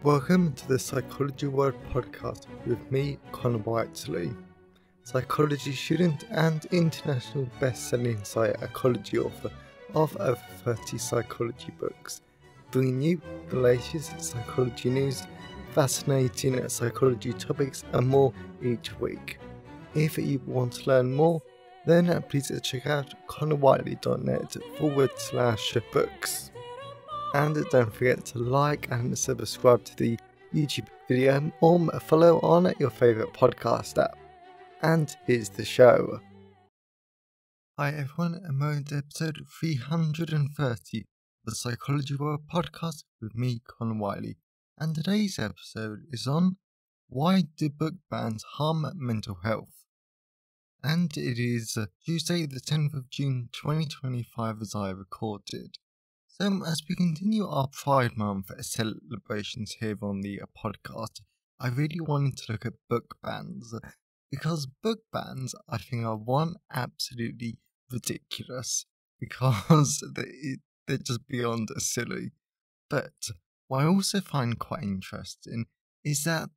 Welcome to the Psychology World podcast with me, Connor Whiteley, psychology student and international best-selling psychology author of over 30 psychology books, bringing you the latest psychology news, fascinating psychology topics and more each week. If you want to learn more, then please check out connorwhiteley.net/books. And don't forget to like and subscribe to the YouTube video or follow on your favourite podcast app. And here's the show. Hi everyone, and welcome to episode 330 of the Psychology World podcast with me, Connor Whiteley. And today's episode is on why do book bans harm mental health? And it is Tuesday the 10th of June 2025 as I recorded. So as we continue our Pride Month celebrations here on the podcast, I really wanted to look at book bans, because book bans I think are one, absolutely ridiculous, because they're just beyond silly. But what I also find quite interesting is that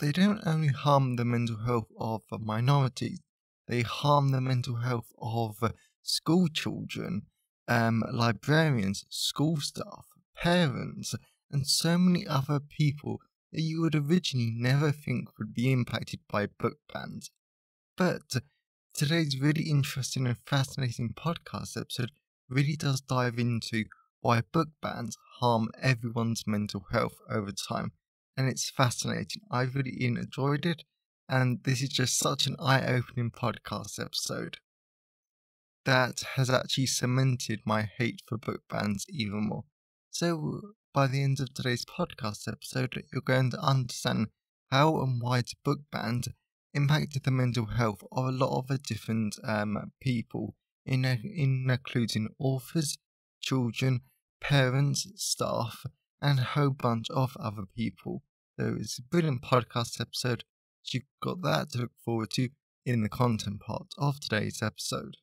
they don't only harm the mental health of minorities, they harm the mental health of school children, librarians, school staff, parents, and so many other people that you would originally never think would be impacted by book bans. But today's really interesting and fascinating podcast episode really does dive into why book bans harm everyone's mental health over time, and it's fascinating. I really enjoyed it, and this is just such an eye-opening podcast episode that has actually cemented my hate for book bans even more. So, by the end of today's podcast episode, you're going to understand how and why the book bans impacted the mental health of a lot of different people, including authors, children, parents, staff, and a whole bunch of other people. So, it's a brilliant podcast episode. You've got that to look forward to in the content part of today's episode.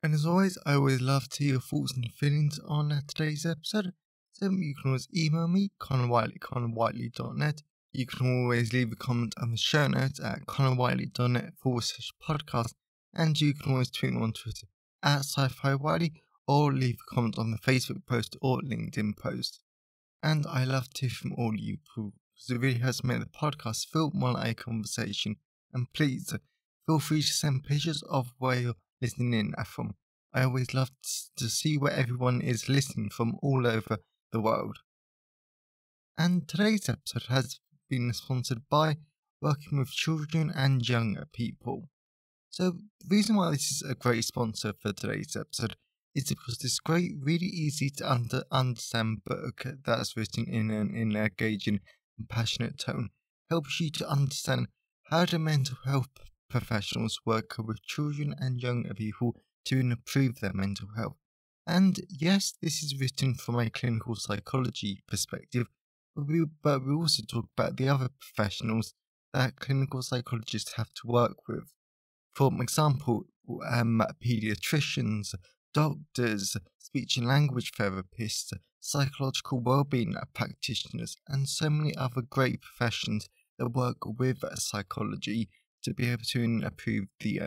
And as always, I always love to hear your thoughts and feelings on today's episode. So you can always email me, connorwhiteley@connorwhiteley.net. You can always leave a comment on the show notes at connorwhiteley.net/podcast. And you can always tweet me on Twitter at sci-fi-whiteley, or leave a comment on the Facebook post or LinkedIn post. And I love to hear from all you people, because it really helps make the podcast feel more like a conversation. And please, feel free to send pictures of where you're listening in from. I always love to see where everyone is listening from all over the world. And today's episode has been sponsored by working with children and younger people. So the reason why this is a great sponsor for today's episode is because this great, really easy to understand book that's written in an engaging and passionate tone helps you to understand how the mental health professionals work with children and younger people to improve their mental health. And yes, this is written from a clinical psychology perspective, but we also talk about the other professionals that clinical psychologists have to work with. For example, pediatricians, doctors, speech and language therapists, psychological well-being practitioners, and so many other great professions that work with psychology to be able to improve the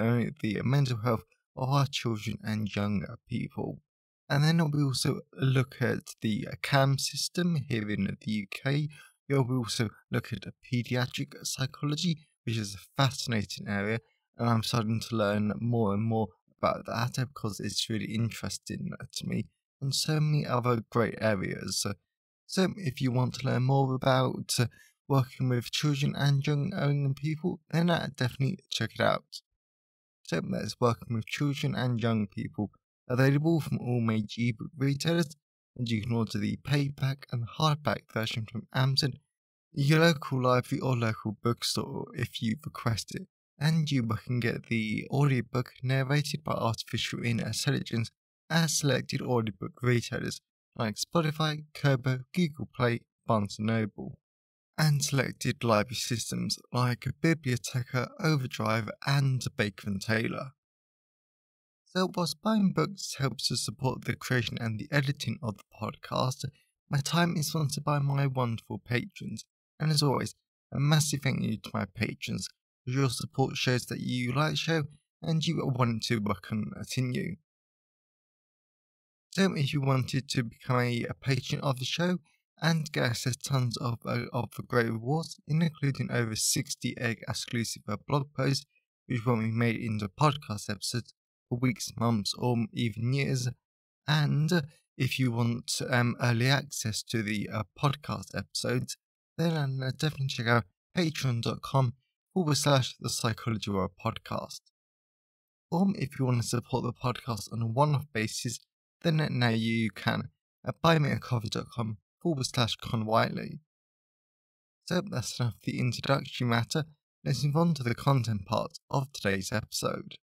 mental health of our children and younger people. And then we also look at the CAM system here in the UK. We also look at pediatric psychology, which is a fascinating area, and I'm starting to learn more and more about that because it's really interesting to me, and so many other great areas. So if you want to learn more about working with children and young people, then definitely check it out. So that's Working with Children and Young People, available from all major ebook retailers, and you can order the paperback and hardback version from Amazon, your local library or local bookstore if you request it. And you can get the audiobook narrated by artificial intelligence at selected audiobook retailers like Spotify, Kobo, Google Play, Barnes & Noble, and selected library systems like Bibliotheca, Overdrive, and Baker & Taylor. So whilst buying books helps to support the creation and the editing of the podcast, My time is sponsored by my wonderful patrons, and as always, a massive thank you to my patrons, as your support shows that you like the show and you want to continue. So if you wanted to become a patron of the show and get access to tons of great rewards, including over 60 exclusive blog posts, which will be made into podcast episodes for weeks, months, or even years, and if you want early access to the podcast episodes, then definitely check out patreon.com/the Psychology World podcast. Or if you want to support the podcast on a one-off basis, then now you can at buymeacoffee.com/Con Whiteley. So that's enough of the introductory matter. Let's move on to the content part of today's episode.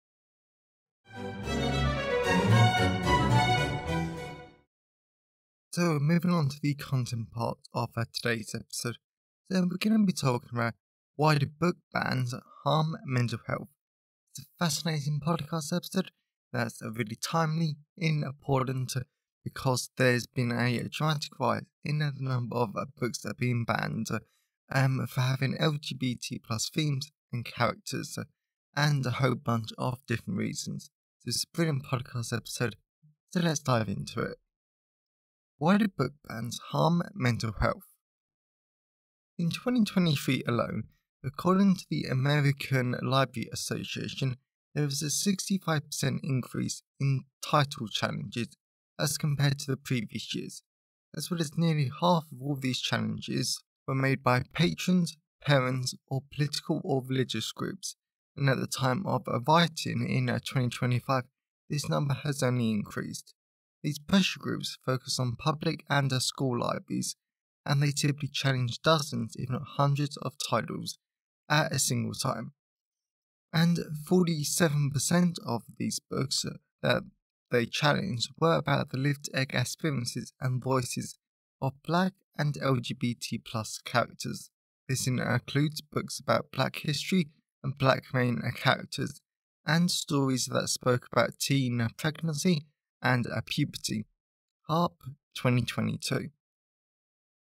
So moving on to the content part of today's episode. So we're going to be talking about why do book bans harm mental health. It's a fascinating podcast episode that's really timely and important because there's been a dramatic rise in the number of books that are being banned for having LGBT plus themes and characters and a whole bunch of different reasons. So it's a brilliant podcast episode, so let's dive into it. Why do book bans harm mental health? In 2023 alone, according to the American Library Association, there was a 65% increase in title challenges as compared to the previous years, as well as nearly half of all these challenges were made by patrons, parents, or political or religious groups, and at the time of writing in 2025, this number has only increased. These pressure groups focus on public and school libraries, and they typically challenge dozens, if not hundreds, of titles at a single time. And 47% of these books that they challenged were about the lived experiences and voices of Black and LGBT plus characters. This includes books about Black history and Black main characters, and stories that spoke about teen pregnancy and puberty. Harp 2022.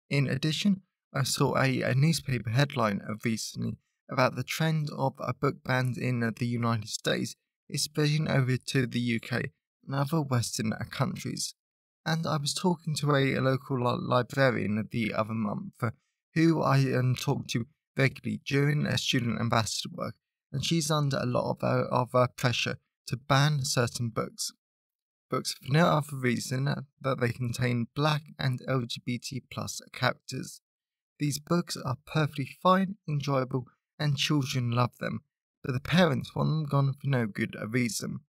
In addition, I saw a newspaper headline recently about the trend of book bans in the United States is spreading over to the UK and other Western countries. And I was talking to a local librarian the other month who I talked to regularly during student ambassador work, and she's under a lot of pressure to ban certain books. Books for no other reason that they contain Black and LGBT plus characters. These books are perfectly fine, enjoyable, and children love them, but the parents want them gone for no good reason.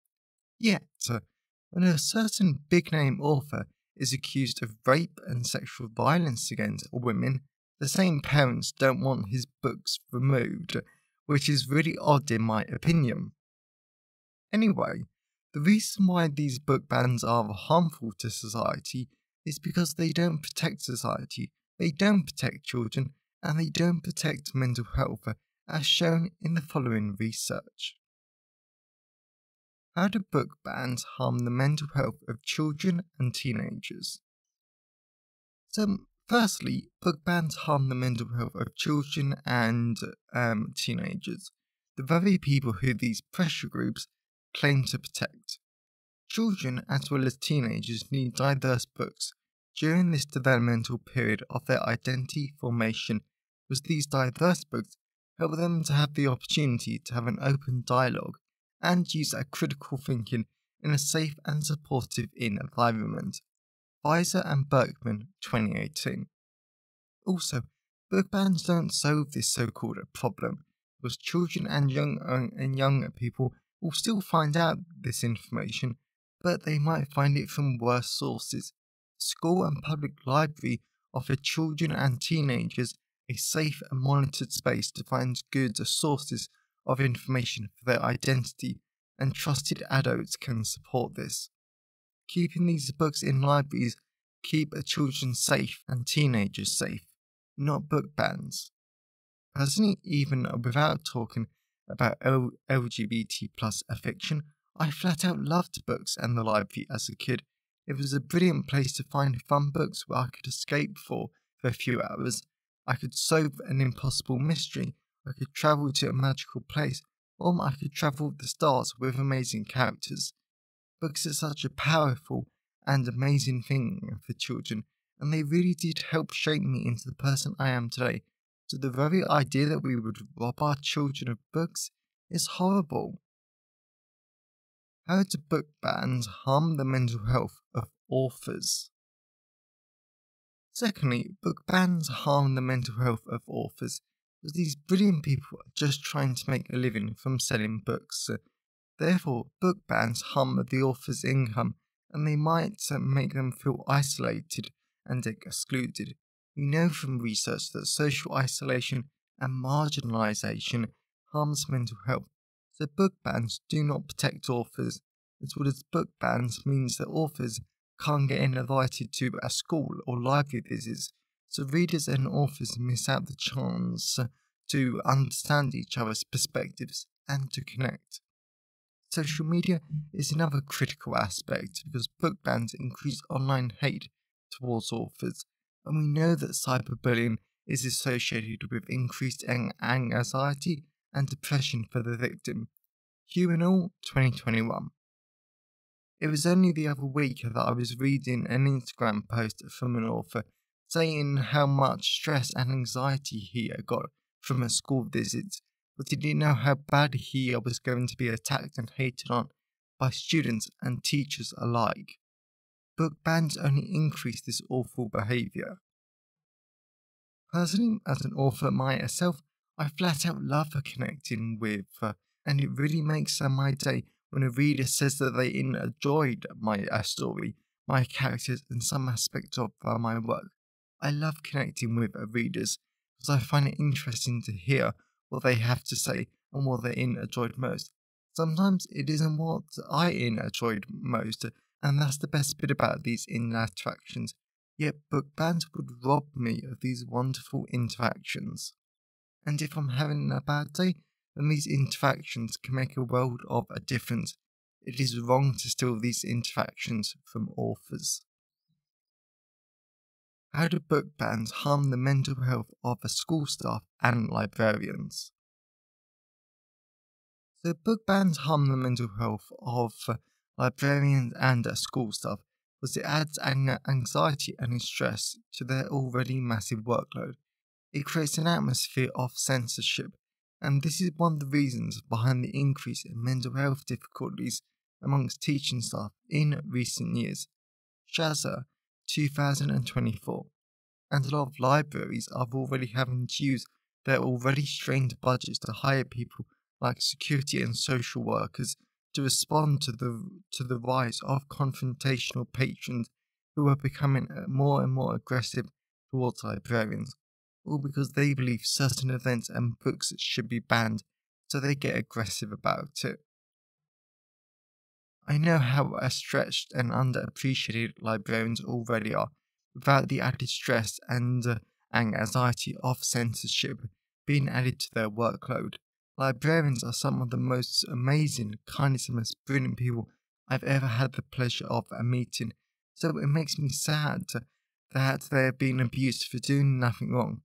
Yet, when a certain big-name author is accused of rape and sexual violence against women, the same parents don't want his books removed, which is really odd in my opinion. Anyway, the reason why these book bans are harmful to society is because they don't protect society, they don't protect children, and they don't protect mental health, as shown in the following research. How do book bans harm the mental health of children and teenagers? So, firstly, book bans harm the mental health of children and teenagers, the very people who these pressure groups claim to protect. Children as well as teenagers need diverse books during this developmental period of their identity formation, because these diverse books help them to have the opportunity to have an open dialogue and use a critical thinking in a safe and supportive environment. Weiser and Berkman, 2018. Also, book bans don't solve this so-called problem, because children and young people will still find out this information, but they might find it from worse sources. School and public library offer children and teenagers a safe and monitored space to find good sources of information for their identity, and trusted adults can support this. Keeping these books in libraries keep children safe and teenagers safe, not book bans. Personally, even without talking about LGBT plus fiction, I flat out loved books and the library as a kid. It was a brilliant place to find fun books where I could escape for a few hours. I could solve an impossible mystery, I could travel to a magical place, or I could travel with the stars with amazing characters. Books are such a powerful and amazing thing for children, and they really did help shape me into the person I am today. So the very idea that we would rob our children of books is horrible. How do book bans harm the mental health of authors? Secondly, book bans harm the mental health of authors because these brilliant people are just trying to make a living from selling books. Therefore, book bans harm the author's income and they might make them feel isolated and excluded. We know from research that social isolation and marginalisation harms mental health, so book bans do not protect authors, as well as book bans means that authors can't get invited to a school or library visits, so readers and authors miss out the chance to understand each other's perspectives and to connect. Social media is another critical aspect because book bans increase online hate towards authors, and we know that cyberbullying is associated with increased anxiety and depression for the victim. All 2021. It was only the other week that I was reading an Instagram post from an author saying how much stress and anxiety he got from a school visit, but he didn't know how bad he was going to be attacked and hated on by students and teachers alike. Book bans only increase this awful behaviour. Personally, as an author myself, I flat out love connecting with, and it really makes my day when a reader says that they enjoyed my story, my characters, and some aspect of my work. I love connecting with readers because I find it interesting to hear what they have to say and what they enjoyed most. Sometimes it isn't what I enjoyed most, and that's the best bit about these interactions. Yet book bans would rob me of these wonderful interactions. And if I'm having a bad day, then these interactions can make a world of a difference. It is wrong to steal these interactions from authors. How do book bans harm the mental health of school staff and librarians? So book bans harm the mental health of librarians and school staff because it adds anxiety and stress to their already massive workload. It creates an atmosphere of censorship, and this is one of the reasons behind the increase in mental health difficulties amongst teaching staff in recent years. Shazza 2024. And a lot of libraries are already having to use their already strained budgets to hire people like security and social workers to respond to the rise of confrontational patrons who are becoming more and more aggressive towards librarians, all because they believe certain events and books should be banned, so they get aggressive about it. I know how stretched and underappreciated librarians already are, without the added stress and anxiety of censorship being added to their workload. Librarians are some of the most amazing, kindest, and most brilliant people I've ever had the pleasure of meeting, so it makes me sad that they are being abused for doing nothing wrong.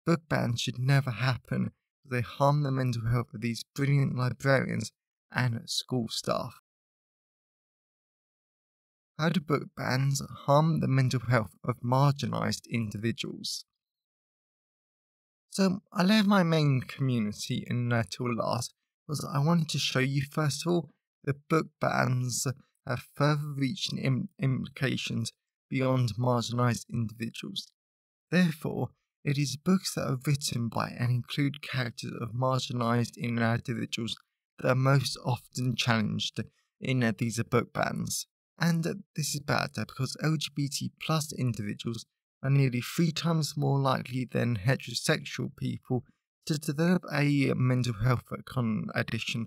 Book bans should never happen, because they harm the mental health of these brilliant librarians and school staff. How do book bans harm the mental health of marginalised individuals? So I left my main community till last because I wanted to show you first of all that book bans have further reaching implications beyond marginalised individuals. Therefore, it is books that are written by and include characters of marginalised individuals that are most often challenged in these book bans. And this is bad because LGBT plus individuals are nearly 3 times more likely than heterosexual people to develop a mental health condition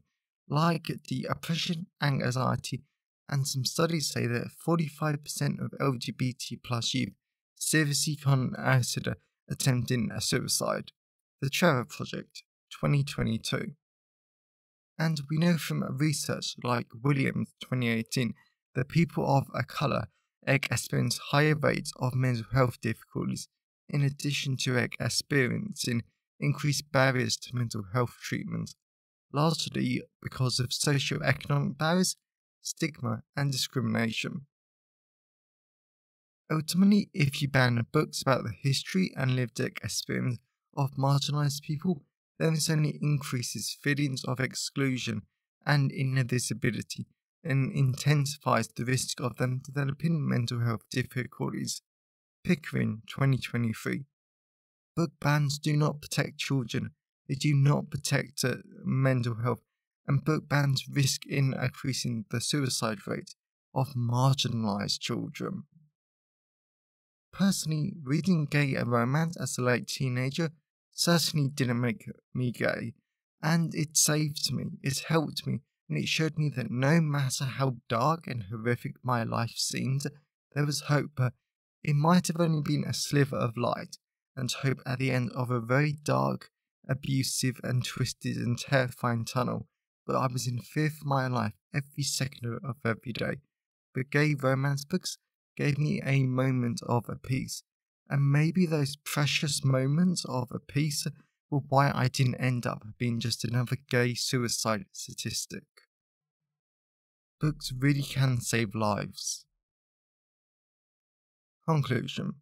like depression, anxiety, and some studies say that 45% of LGBT plus youth seriously consider attempting suicide. The Trevor Project, 2022. And we know from research like Williams 2018 that people of colour experience higher rates of mental health difficulties, in addition to experiencing increased barriers to mental health treatment, largely because of socio-economic barriers, stigma, and discrimination. Ultimately, if you ban books about the history and lived experience of marginalised people, then this only increases feelings of exclusion and invisibility and intensifies the risk of them developing mental health difficulties. Pickering, 2023. Book bans do not protect children, they do not protect mental health, and book bans risk increasing the suicide rate of marginalised children. Personally, reading gay romance as a late teenager certainly didn't make me gay, and it saved me, it helped me, and it showed me that no matter how dark and horrific my life seemed, there was hope. It might have only been a sliver of light, and hope at the end of a very dark, abusive and twisted and terrifying tunnel, but I was in fear for my life every second of every day. But gay romance books gave me a moment of peace, and maybe those precious moments of peace were why I didn't end up being just another gay suicide statistic. Books really can save lives. Conclusion.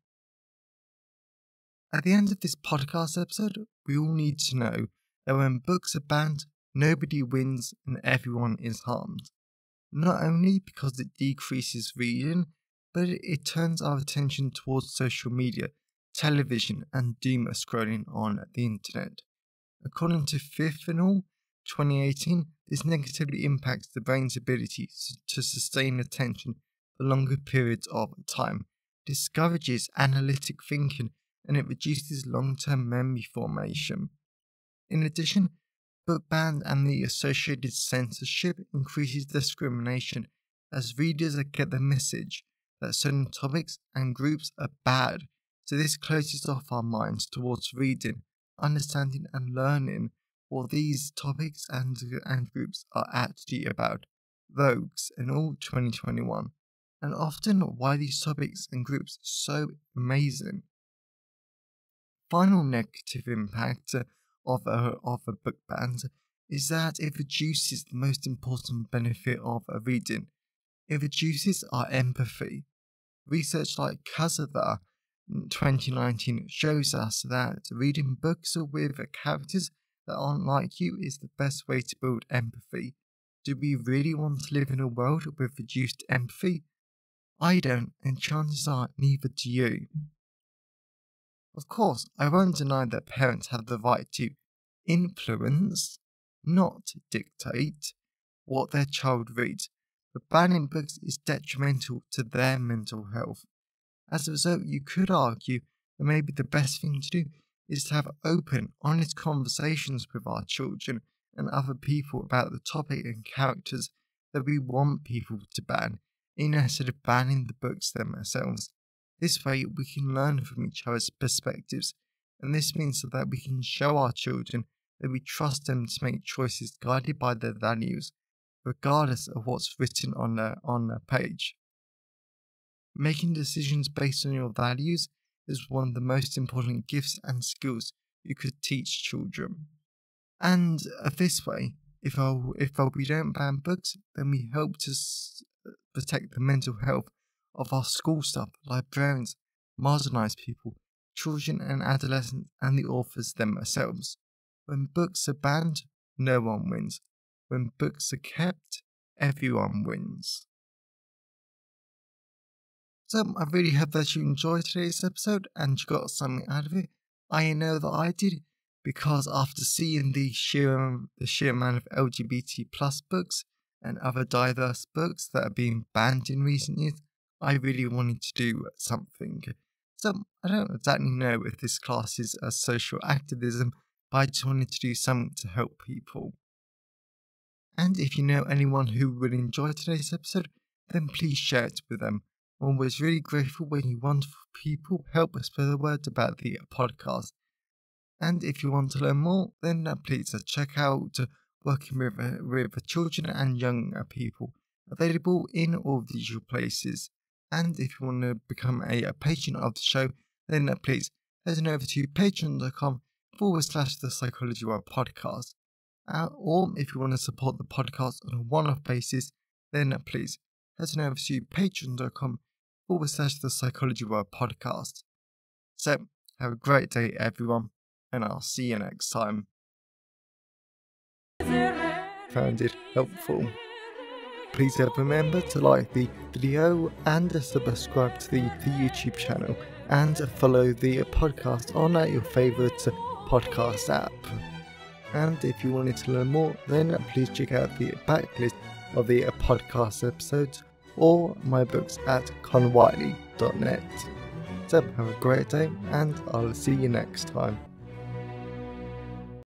At the end of this podcast episode, we all need to know that when books are banned, nobody wins and everyone is harmed. Not only because it decreases reading, but it turns our attention towards social media, television, and doom scrolling on the internet. According to Fifth and all, 2018, this negatively impacts the brain's ability to sustain attention for longer periods of time, discourages analytic thinking, and it reduces long-term memory formation. In addition, book bans and the associated censorship increases discrimination as readers get the message that certain topics and groups are bad, so this closes off our minds towards reading, understanding and learning what these topics and groups are actually about, rogues in all 2021, and often why these topics and groups are so amazing. Final negative impact of a book ban is that it reduces the most important benefit of reading. It reduces our empathy. Research like Kazada 2019 shows us that reading books with characters that aren't like you is the best way to build empathy. Do we really want to live in a world with reduced empathy? I don't, and chances are neither do you. Of course, I won't deny that parents have the right to influence, not dictate, what their child reads, but banning books is detrimental to their mental health. As a result, you could argue that maybe the best thing to do is to have open, honest conversations with our children and other people about the topic and characters that we want people to ban, instead of banning the books themselves. This way, we can learn from each other's perspectives, and this means that we can show our children that we trust them to make choices guided by their values, regardless of what's written on a page. Making decisions based on your values is one of the most important gifts and skills you could teach children. And this way, if we don't ban books, then we help to protect the mental health of our school staff, librarians, marginalised people, children and adolescents, and the authors themselves. When books are banned, no one wins. When books are kept, everyone wins. So I really hope that you enjoyed today's episode and you got something out of it. I know that I did, because after seeing the sheer amount of LGBT plus books and other diverse books that are being banned in recent years, I really wanted to do something. So I don't exactly know if this class is a social activism, but I just wanted to do something to help people. And if you know anyone who would enjoy today's episode, then please share it with them. I'm always really grateful when you wonderful people help us spread the word about the podcast. And if you want to learn more, then please check out Working with Children and Young People, available in all the usual places. And if you want to become a patron of the show, then please head on over to patreon.com/the Psychology World podcast. Or if you want to support the podcast on a one-off basis, then please head on over to patreon.com/the Psychology World podcast. So, have a great day, everyone, and I'll see you next time. Found it helpful. Please remember to like the video and subscribe to the YouTube channel and follow the podcast on your favourite podcast app. And if you wanted to learn more, then please check out the backlist of the podcast episodes or my books at conwiley.net. So have a great day and I'll see you next time.